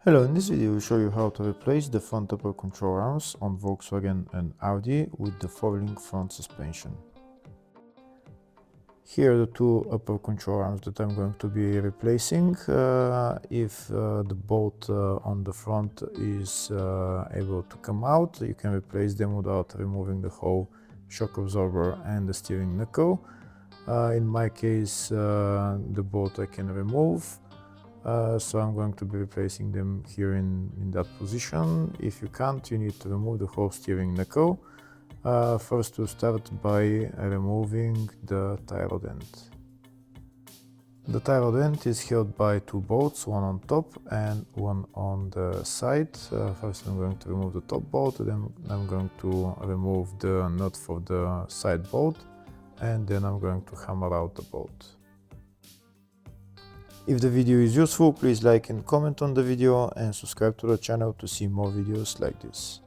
Hello, in this video we show you how to replace the front upper control arms on Volkswagen and Audi with the four-link front suspension. Here are the two upper control arms that I'm going to be replacing. If the bolt on the front is able to come out, you can replace them without removing the whole shock absorber and the steering knuckle. In my case, the bolt I can remove. So I'm going to be replacing them here in that position. If you can't, you need to remove the whole steering knuckle. First we'll start by removing the tie rod end. The tie rod end is held by two bolts, one on top and one on the side. First I'm going to remove the top bolt, then I'm going to remove the nut for the side bolt, and then I'm going to hammer out the bolt. If the video is useful, please like and comment on the video and subscribe to the channel to see more videos like this.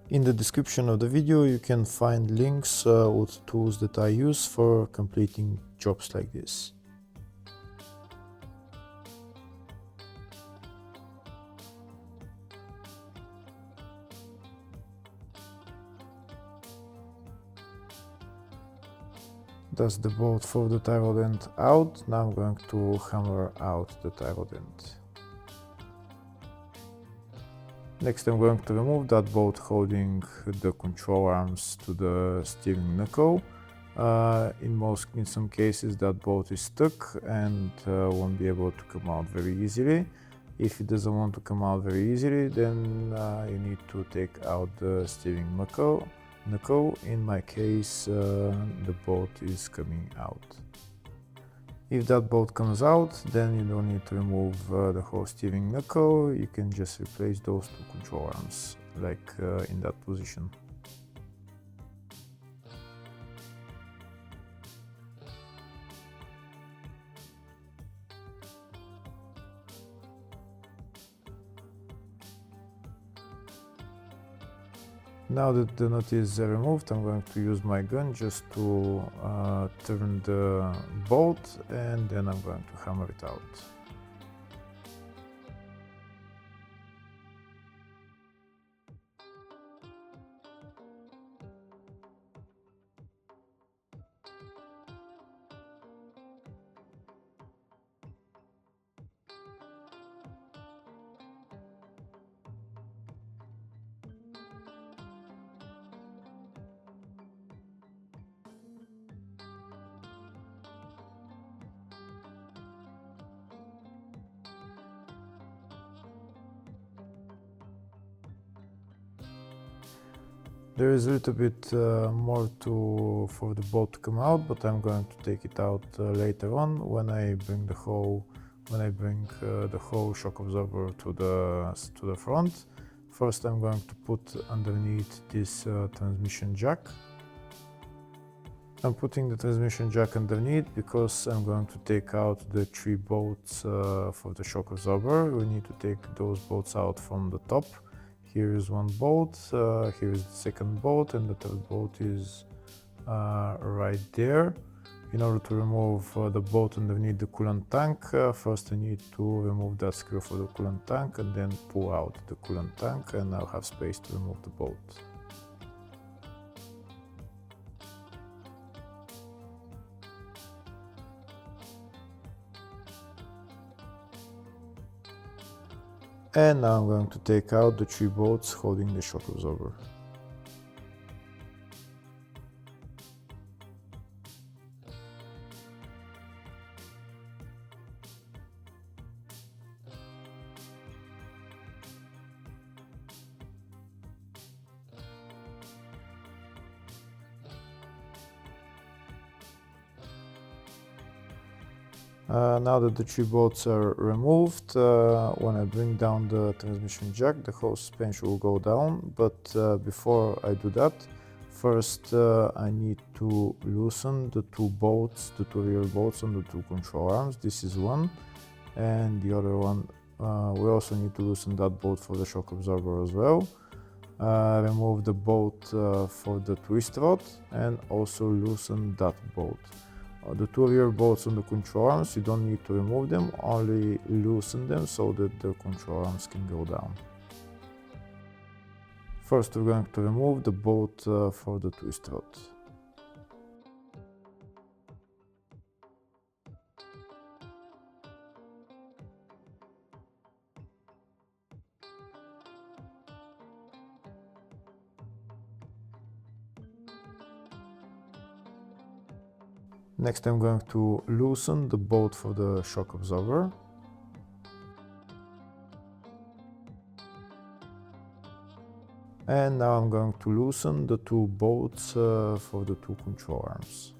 In the description of the video you can find links with tools that I use for completing jobs like this. That's the bolt for the tie rod end out. Now I'm going to hammer out the tie rod end. Next I'm going to remove that bolt holding the control arms to the steering knuckle. In some cases that bolt is stuck and won't be able to come out very easily. If it doesn't want to come out very easily, then you need to take out the steering knuckle. In my case, the bolt is coming out. If that bolt comes out, then you don't need to remove the whole steering knuckle. You can just replace those two control arms, like in that position. Now that the nut is removed, I'm going to use my gun just to turn the bolt, and then I'm going to hammer it out. There is a little bit more for the bolt to come out, but I'm going to take it out later on when I bring the whole shock absorber to the front. First, I'm going to put underneath this transmission jack. I'm putting the transmission jack underneath because I'm going to take out the three bolts for the shock absorber. We need to take those bolts out from the top. Here is one bolt, here is the second bolt, and the third bolt is right there. In order to remove the bolt underneath the coolant tank, first I need to remove that screw for the coolant tank and then pull out the coolant tank, and I'll have space to remove the bolt. And now I'm going to take out the three bolts holding the shock absorber. Now that the three bolts are removed, when I bring down the transmission jack, the whole suspension will go down. But before I do that, first I need to loosen the two bolts, the two rear bolts on the two control arms. This is one, and the other one, we also need to loosen that bolt for the shock absorber as well. Remove the bolt for the twist rod and also loosen that bolt. the two rear bolts on the control arms, you don't need to remove them, only loosen them so that the control arms can go down. First we're going to remove the bolt for the twist rod. Next I'm going to loosen the bolt for the shock absorber. And now I'm going to loosen the two bolts for the two control arms.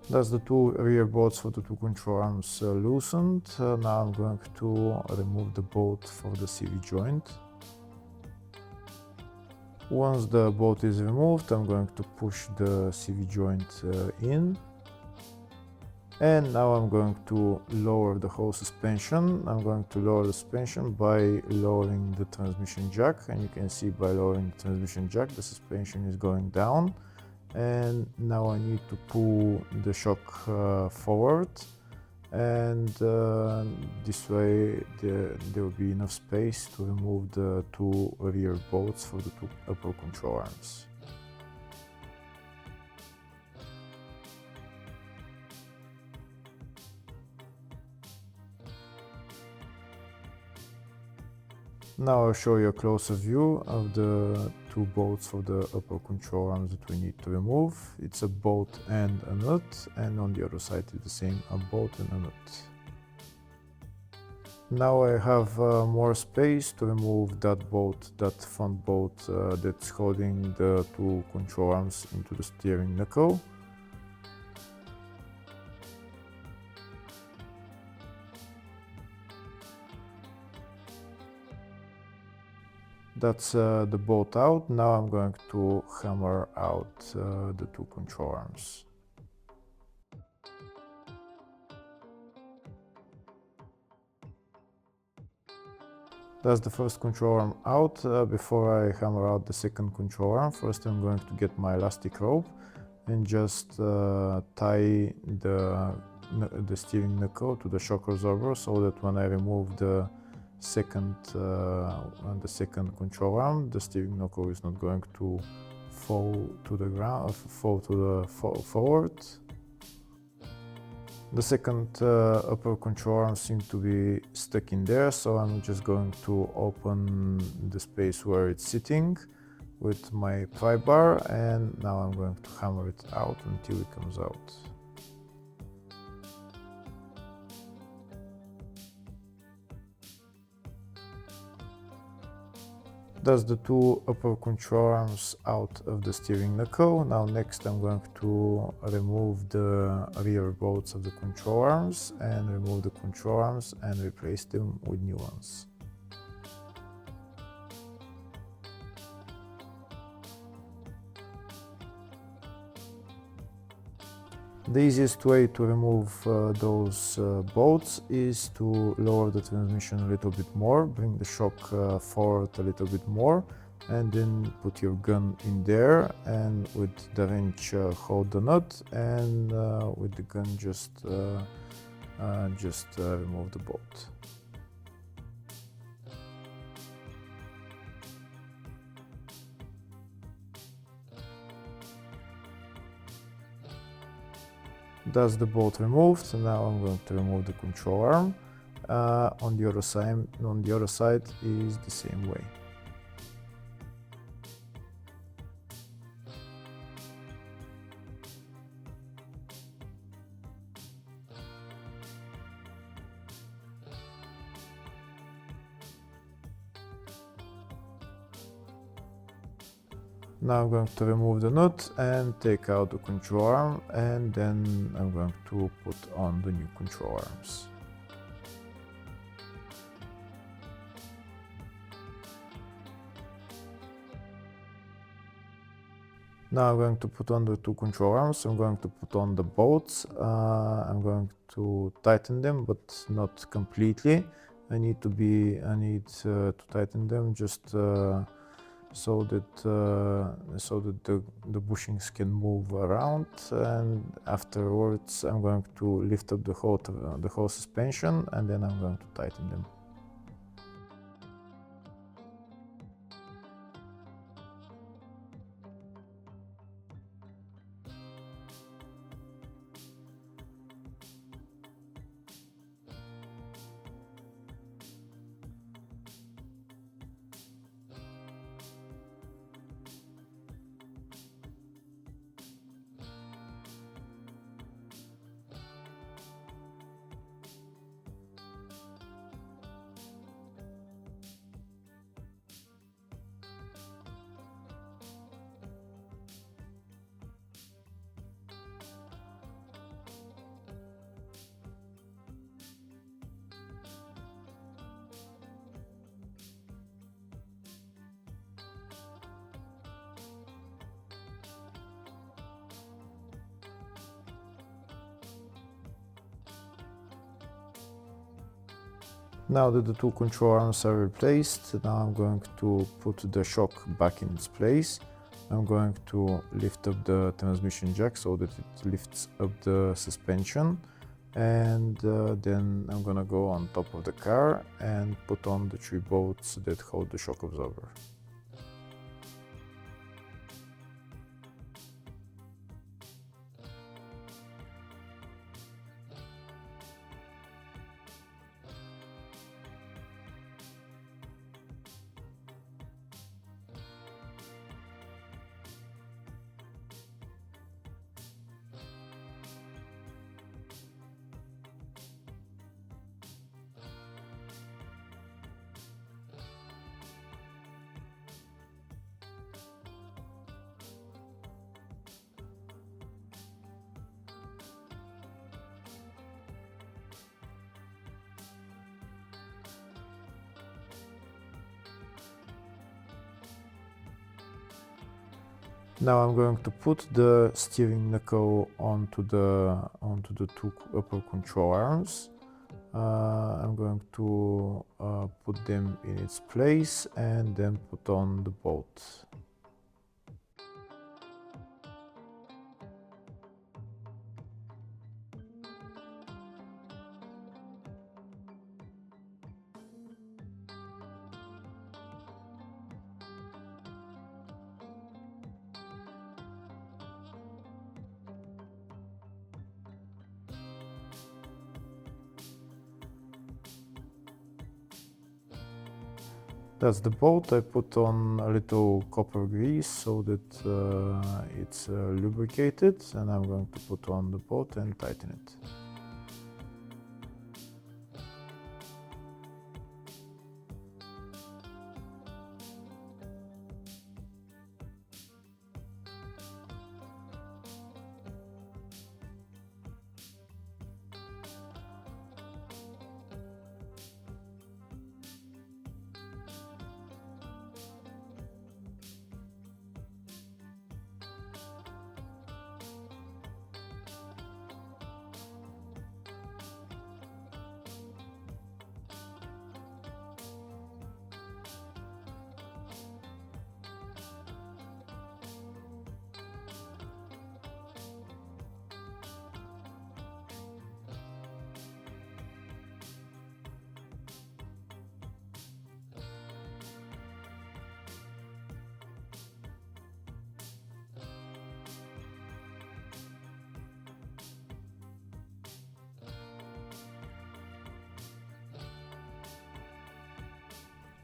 That's the two rear bolts for the two control arms loosened. Now I'm going to remove the bolt for the CV joint. Once the bolt is removed, I'm going to push the CV joint in. And now I'm going to lower the whole suspension. I'm going to lower the suspension by lowering the transmission jack. And you can see by lowering the transmission jack, the suspension is going down. And now I need to pull the shock forward, and this way there will be enough space to remove the two rear bolts for the two upper control arms. Now I'll show you a closer view of the two bolts for the upper control arms that we need to remove. It's a bolt and a nut, and on the other side it's the same, a bolt and a nut. Now I have more space to remove that bolt, that front bolt that's holding the two control arms into the steering knuckle. That's the bolt out. Now I'm going to hammer out the two control arms. That's the first control arm out. Before I hammer out the second control arm, first I'm going to get my elastic rope and just tie the steering knuckle to the shock absorber so that when I remove the second control arm, the steering knuckle is not going to fall to the ground, forward. The second upper control arm seems to be stuck in there, so I'm just going to open the space where it's sitting with my pry bar, and now I'm going to hammer it out until it comes out. That's the two upper control arms out of the steering knuckle. Now next I'm going to remove the rear bolts of the control arms and remove the control arms and replace them with new ones. The easiest way to remove those bolts is to lower the transmission a little bit more, bring the shock forward a little bit more, and then put your gun in there, and with the wrench hold the nut, and with the gun just remove the bolt. That's the bolt removed. Now I'm going to remove the control arm. On the other side is the same way. Now I'm going to remove the nut and take out the control arm, and then I'm going to put on the new control arms. Now I'm going to put on the two control arms. I'm going to put on the bolts. I'm going to tighten them, but not completely. I need to tighten them just so that the bushings can move around, and afterwards I'm going to lift up the whole suspension, and then I'm going to tighten them. Now that the two control arms are replaced, now I'm going to put the shock back in its place. I'm going to lift up the transmission jack so that it lifts up the suspension, and then I'm gonna go on top of the car and put on the 3 bolts that hold the shock absorber. Now I'm going to put the steering knuckle onto the 2 upper control arms. I'm going to put them in its place and then put on the bolt. That's the bolt. I put on a little copper grease so that it's lubricated, and I'm going to put on the bolt and tighten it.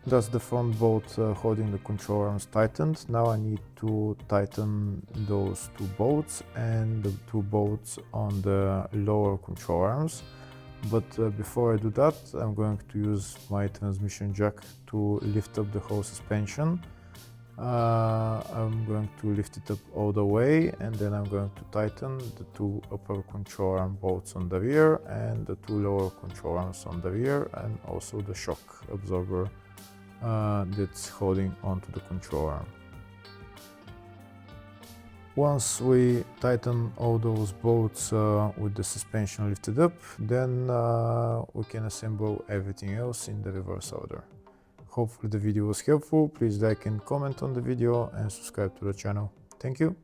That's the front bolt holding the control arms tightened. Now I need to tighten those 2 bolts and the 2 bolts on the lower control arms. But before I do that, I'm going to use my transmission jack to lift up the whole suspension. I'm going to lift it up all the way, and then I'm going to tighten the two upper control arm bolts on the rear and the two lower control arms on the rear, and also the shock absorber that's holding onto the control arm. Once we tighten all those bolts with the suspension lifted up, then we can assemble everything else in the reverse order. Hopefully the video was helpful. Please like and comment on the video and subscribe to the channel. Thank you.